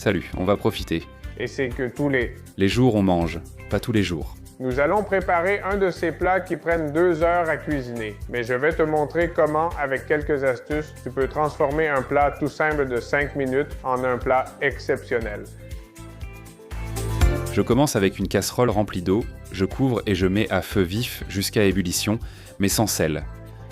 Salut, on va profiter. Et c'est que Les jours, on mange, pas tous les jours. Nous allons préparer un de ces plats qui prennent 2 heures à cuisiner. Mais je vais te montrer comment, avec quelques astuces, tu peux transformer un plat tout simple de 5 minutes en un plat exceptionnel. Je commence avec une casserole remplie d'eau, je couvre et je mets à feu vif jusqu'à ébullition, mais sans sel.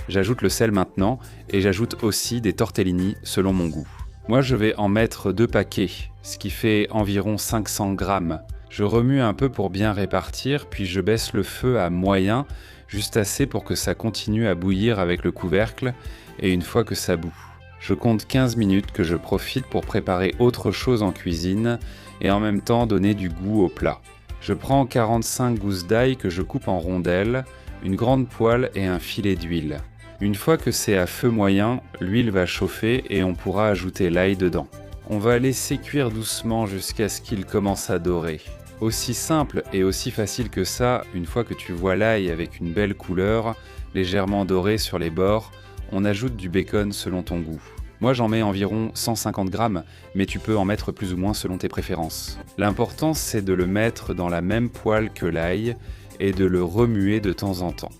J'ajoute le sel maintenant et j'ajoute aussi des tortellini selon mon goût. Moi je vais en mettre 2 paquets, ce qui fait environ 500 grammes. Je remue un peu pour bien répartir, puis je baisse le feu à moyen, juste assez pour que ça continue à bouillir avec le couvercle, et une fois que ça bout. Je compte 15 minutes que je profite pour préparer autre chose en cuisine, et en même temps donner du goût au plat. Je prends 45 gousses d'ail que je coupe en rondelles, une grande poêle et un filet d'huile. Une fois que c'est à feu moyen, l'huile va chauffer et on pourra ajouter l'ail dedans. On va laisser cuire doucement jusqu'à ce qu'il commence à dorer. Aussi simple et aussi facile que ça, une fois que tu vois l'ail avec une belle couleur, légèrement doré sur les bords, on ajoute du bacon selon ton goût. Moi j'en mets environ 150 grammes, mais tu peux en mettre plus ou moins selon tes préférences. L'important c'est de le mettre dans la même poêle que l'ail et de le remuer de temps en temps.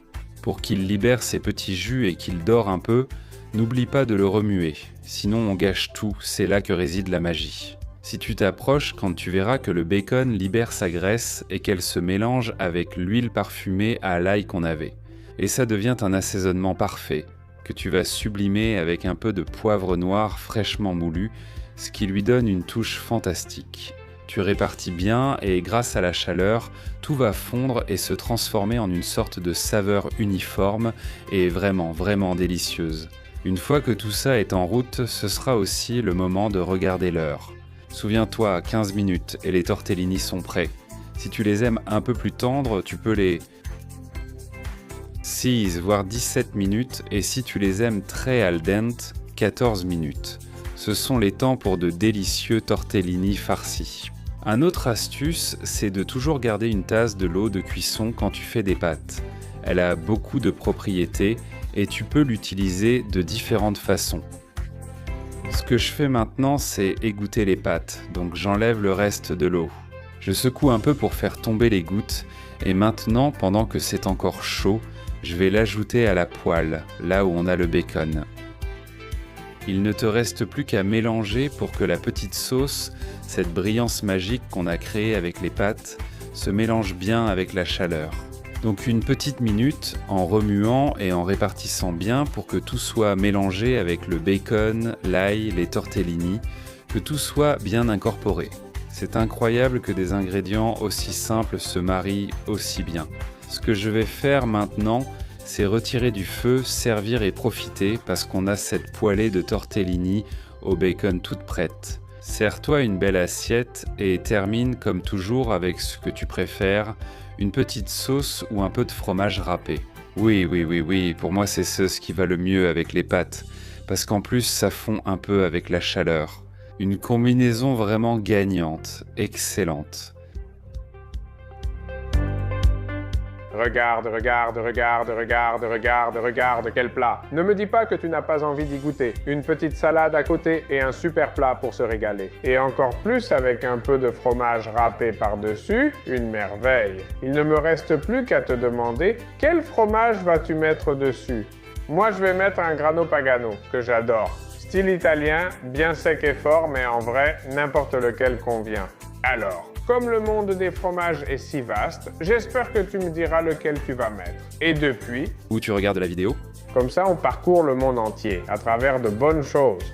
Pour qu'il libère ses petits jus et qu'il dore un peu, n'oublie pas de le remuer, sinon on gâche tout, c'est là que réside la magie. Si tu t'approches, quand tu verras que le bacon libère sa graisse et qu'elle se mélange avec l'huile parfumée à l'ail qu'on avait. Et ça devient un assaisonnement parfait, que tu vas sublimer avec un peu de poivre noir fraîchement moulu, ce qui lui donne une touche fantastique. Tu répartis bien et grâce à la chaleur, tout va fondre et se transformer en une sorte de saveur uniforme et vraiment délicieuse. Une fois que tout ça est en route, ce sera aussi le moment de regarder l'heure. Souviens-toi, 15 minutes et les tortellini sont prêts. Si tu les aimes un peu plus tendres, tu peux les 6 voire 17 minutes et si tu les aimes très al dente, 14 minutes. Ce sont les temps pour de délicieux tortellini farcis. Un autre astuce, c'est de toujours garder une tasse de l'eau de cuisson quand tu fais des pâtes. Elle a beaucoup de propriétés et tu peux l'utiliser de différentes façons. Ce que je fais maintenant, c'est égoutter les pâtes, donc j'enlève le reste de l'eau. Je secoue un peu pour faire tomber les gouttes et maintenant, pendant que c'est encore chaud, je vais l'ajouter à la poêle, là où on a le bacon. Il ne te reste plus qu'à mélanger pour que la petite sauce, cette brillance magique qu'on a créée avec les pâtes, se mélange bien avec la chaleur. Donc une petite minute en remuant et en répartissant bien pour que tout soit mélangé avec le bacon, l'ail, les tortellini, que tout soit bien incorporé. C'est incroyable que des ingrédients aussi simples se marient aussi bien. Ce que je vais faire maintenant, c'est retirer du feu, servir et profiter parce qu'on a cette poêlée de tortellini au bacon toute prête. Sers-toi une belle assiette et termine comme toujours avec ce que tu préfères, une petite sauce ou un peu de fromage râpé. Oui, pour moi c'est ce qui va le mieux avec les pâtes, parce qu'en plus ça fond un peu avec la chaleur. Une combinaison vraiment gagnante, excellente. Regarde, quel plat! Ne me dis pas que tu n'as pas envie d'y goûter. Une petite salade à côté et un super plat pour se régaler. Et encore plus avec un peu de fromage râpé par-dessus, une merveille. Il ne me reste plus qu'à te demander quel fromage vas-tu mettre dessus. Moi, je vais mettre un Grano Pagano, que j'adore. Style italien, bien sec et fort, mais en vrai, n'importe lequel convient. Alors, comme le monde des fromages est si vaste, j'espère que tu me diras lequel tu vas mettre. Et depuis, Où tu regardes la vidéo. comme ça on parcourt le monde entier à travers de bonnes choses.